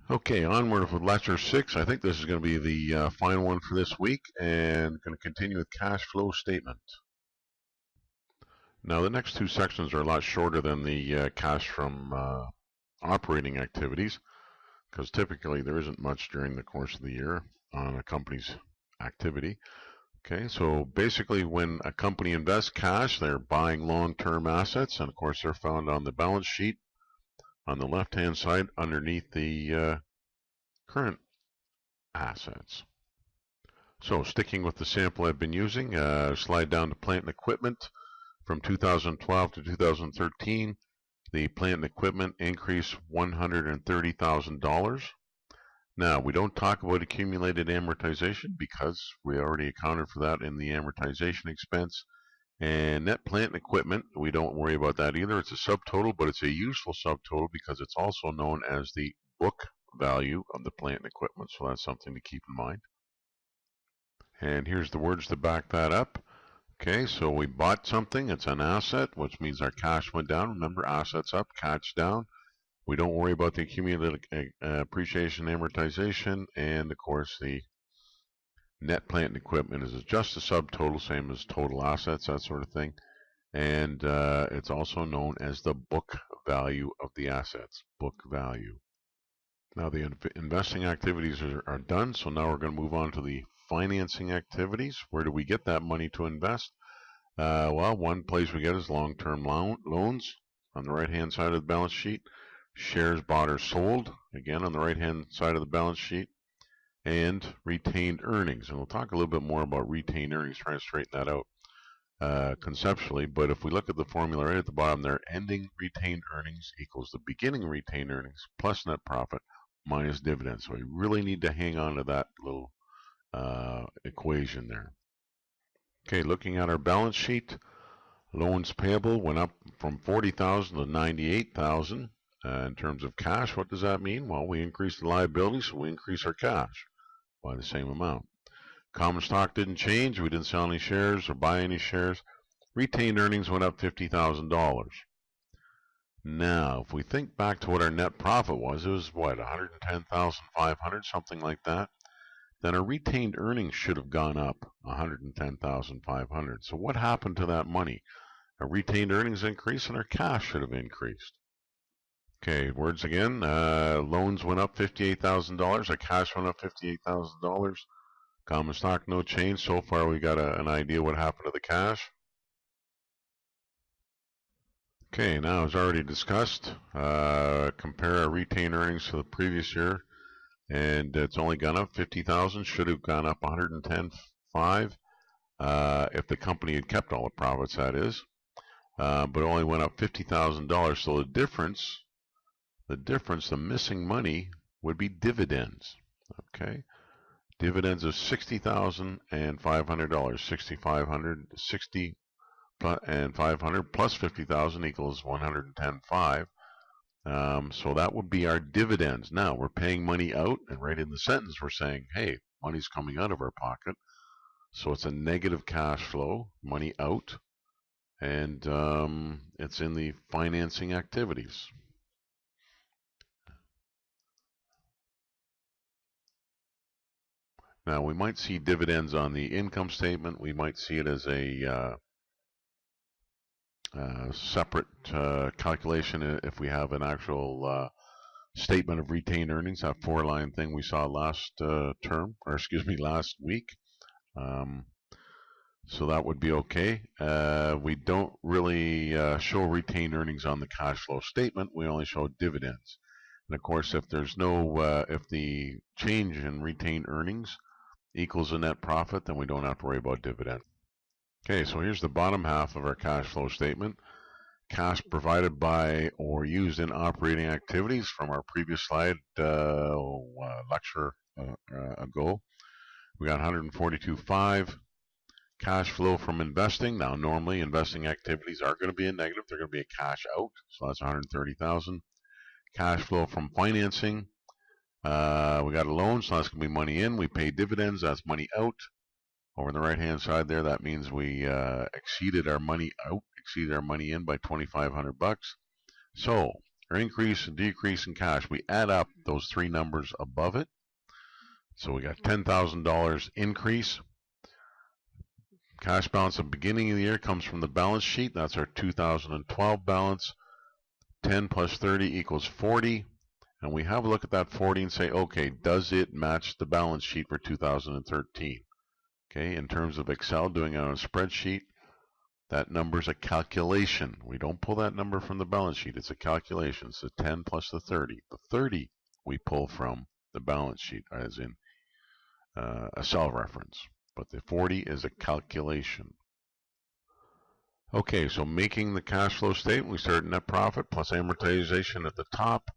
Okay, onward with lecture 6. I think this is going to be the final one for this week, and going to continue with cash flow statement. Now, the next two sections are a lot shorter than the cash from operating activities, because typically there isn't much during the course of the year on a company's activity. Okay, so basically when a company invests cash, they're buying long-term assets, and of course they're found on the balance sheet on the left-hand side underneath the current assets. So sticking with the sample I've been using, slide down to plant and equipment. From 2012 to 2013, the plant and equipment increased $130,000. Now, we don't talk about accumulated amortization because we already accounted for that in the amortization expense. And net plant and equipment, we don't worry about that either. It's a subtotal, but it's a useful subtotal because it's also known as the book value of the plant and equipment. So that's something to keep in mind. And here's the words to back that up. Okay, so we bought something, it's an asset, which means our cash went down. Remember, assets up, cash down. We don't worry about the accumulated appreciation, amortization, and of course the net plant and equipment is just a subtotal, same as total assets, that sort of thing. And it's also known as the book value of the assets, book value. Now the investing activities are done, so now we're going to move on to the financing activities. Where do we get that money to invest? Well, one place we get is long-term loans on the right-hand side of the balance sheet. Shares bought or sold, again on the right-hand side of the balance sheet. And retained earnings. And we'll talk a little bit more about retained earnings, trying to straighten that out conceptually. But if we look at the formula right at the bottom there, ending retained earnings equals the beginning retained earnings plus net profit minus dividends. So we really need to hang on to that little equation there. Okay, looking at our balance sheet, loans payable went up from 40,000 to 98,000. In terms of cash, what does that mean? Well, we increased the liability, so we increase our cash by the same amount. Common stock didn't change. We didn't sell any shares or buy any shares. Retained earnings went up $50,000. Now, if we think back to what our net profit was, it was what, 110,500, something like that. Then our retained earnings should have gone up 110,500. So what happened to that money? Our retained earnings increased and our cash should have increased. Okay, words again. Loans went up $58,000. Our cash went up $58,000. Common stock, no change. So far, we got an idea what happened to the cash. Okay, now as already discussed, compare our retained earnings to the previous year, and it's only gone up 50,000. Should have gone up 110,500 if the company had kept all the profits, that is. But it only went up $50,000. So the missing money would be dividends. Okay, dividends of $60,500. 6,500, 60 and 500 plus 50,000 equals 110,500. So that would be our dividends. Now we're paying money out, and right in the sentence we're saying, hey, money's coming out of our pocket. So it's a negative cash flow, money out, and it's in the financing activities. Now we might see dividends on the income statement. We might see it as a separate calculation if we have an actual statement of retained earnings, that 4-line thing we saw last last week. So that would be okay. We don't really show retained earnings on the cash flow statement. We only show dividends. And of course, if there's no, if the change in retained earnings equals a net profit, then we don't have to worry about dividends. Okay, so here's the bottom half of our cash flow statement. Cash provided by or used in operating activities from our previous slide lecture ago. We got 142.5. Cash flow from investing. Now, normally investing activities are going to be a negative. They're going to be a cash out, so that's 130,000. Cash flow from financing. We got a loan, so that's going to be money in. We pay dividends, that's money out. Over on the right-hand side there, that means we exceeded our money out, exceeded our money in by 2,500 bucks. So or increase and decrease in cash. We add up those three numbers above it. So we got $10,000 increase. Cash balance at the beginning of the year comes from the balance sheet. That's our 2012 balance. 10 plus 30 equals 40. And we have a look at that 40 and say, okay, does it match the balance sheet for 2013? Okay, in terms of Excel, doing it on a spreadsheet, that number's a calculation. We don't pull that number from the balance sheet. It's a calculation. It's the 10 plus the 30. The 30 we pull from the balance sheet, as in a cell reference. But the 40 is a calculation. Okay, so making the cash flow statement, we start net profit plus amortization at the top.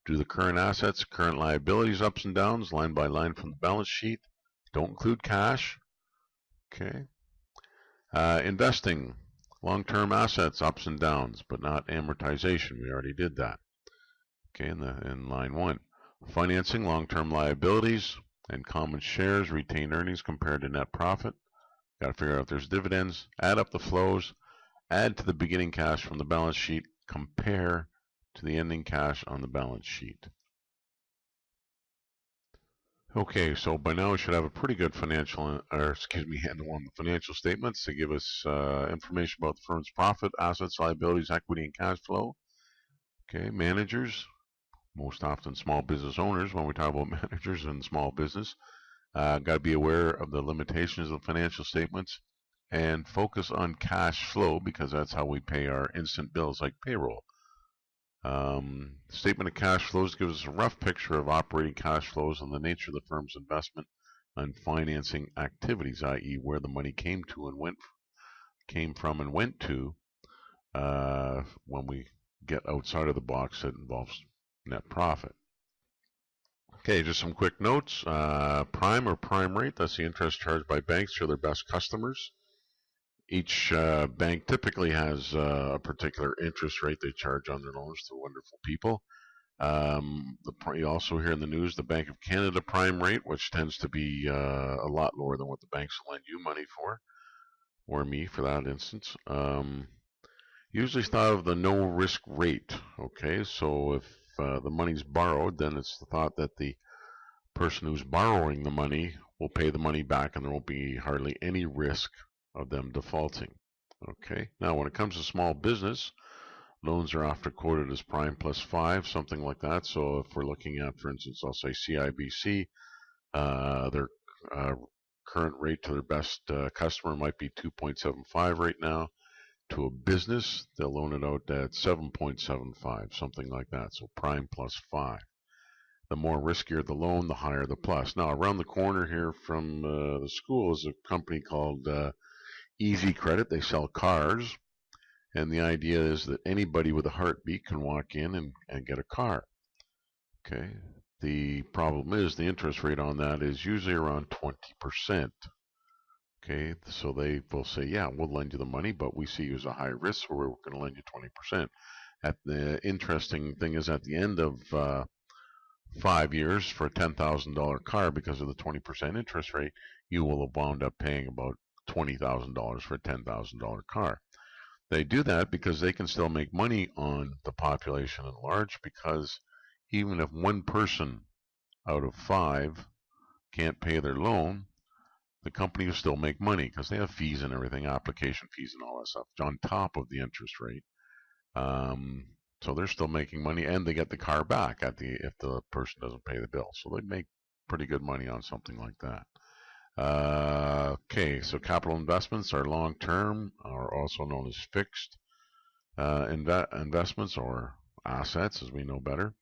Do the current assets, current liabilities, ups and downs, line by line from the balance sheet. Don't include cash. Okay. Investing, long-term assets, ups and downs, but not amortization. We already did that. Okay, in line 1. Financing, long-term liabilities, and common shares, retained earnings compared to net profit. Got to figure out if there's dividends. Add up the flows. Add to the beginning cash from the balance sheet. Compare to the ending cash on the balance sheet. Okay, so by now we should have a pretty good handle on the financial statements to give us information about the firm's profit, assets, liabilities, equity, and cash flow. Okay, managers, most often small business owners when we talk about managers in small business, got to be aware of the limitations of the financial statements and focus on cash flow because that's how we pay our instant bills like payroll. Statement of cash flows gives us a rough picture of operating cash flows and the nature of the firm's investment and financing activities, i.e. where the money came from and went to when we get outside of the box that involves net profit. Okay, just some quick notes. Prime or prime rate, that's the interest charged by banks to their best customers. Each bank typically has a particular interest rate they charge on their loans to wonderful people. You also hear in the news the Bank of Canada prime rate, which tends to be a lot lower than what the banks will lend you money for, or me for that instance. Usually thought of the no risk rate. Okay, so if the money's borrowed, then it's the thought that the person who's borrowing the money will pay the money back and there won't be hardly any risk of them defaulting. Okay, now when it comes to small business, loans are often quoted as prime plus 5, something like that. So if we're looking at, for instance, I'll say CIBC, their current rate to their best customer might be 2.75 right now. To a business, they'll loan it out at 7.75, something like that. So prime plus 5. The more riskier the loan, the higher the plus. Now, around the corner here from the school is a company called Easy Credit. They sell cars, and the idea is that anybody with a heartbeat can walk in and get a car. Okay. The problem is the interest rate on that is usually around 20%. Okay, so they will say, yeah, we'll lend you the money, but we see you as a high risk, so we're going to lend you 20%. The interesting thing is at the end of 5 years for a $10,000 car, because of the 20% interest rate, you will have wound up paying about $20,000 for a $10,000 car. They do that because they can still make money on the population at large, because even if one person out of 5 can't pay their loan, the company will still make money because they have fees and everything, application fees and all that stuff on top of the interest rate. So they're still making money, and they get the car back if the person doesn't pay the bill. So they make pretty good money on something like that. Okay, so capital investments are long-term, are also known as fixed investments or assets, as we know better.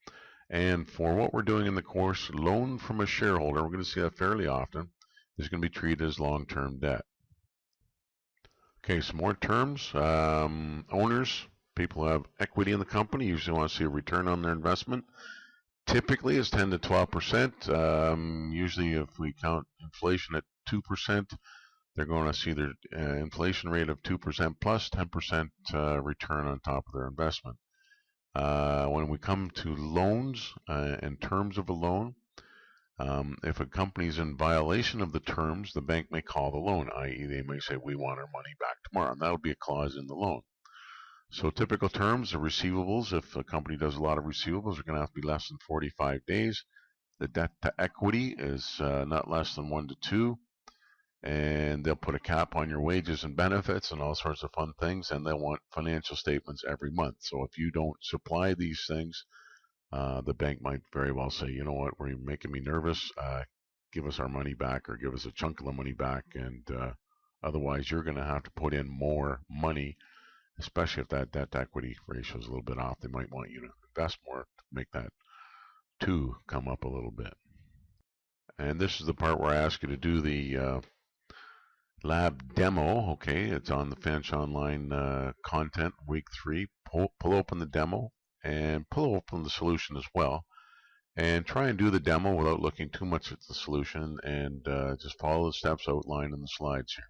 And for what we're doing in the course, loan from a shareholder, we're going to see that fairly often, is going to be treated as long-term debt. Okay, some more terms. Owners, people who have equity in the company, usually want to see a return on their investment. Typically is 10 to 12%. Usually if we count inflation at 2%, they're going to see their inflation rate of 2% plus 10% return on top of their investment. When we come to loans and terms of a loan, if a company is in violation of the terms, the bank may call the loan, i.e. they may say, we want our money back tomorrow, and that will be a clause in the loan. So typical terms of receivables, if a company does a lot of receivables, are going to have to be less than 45 days. The debt to equity is not less than 1 to 2. And they'll put a cap on your wages and benefits and all sorts of fun things, and they'll want financial statements every month. So if you don't supply these things, the bank might very well say, you know what, you're making me nervous. Give us our money back, or give us a chunk of the money back, and otherwise you're going to have to put in more money, especially if that debt to equity ratio is a little bit off. They might want you to invest more to make that 2 come up a little bit. And this is the part where I ask you to do the lab demo. Okay, it's on the Fanch Online content, week 3. Pull open the demo and pull open the solution as well, and try and do the demo without looking too much at the solution, and just follow the steps outlined in the slides here.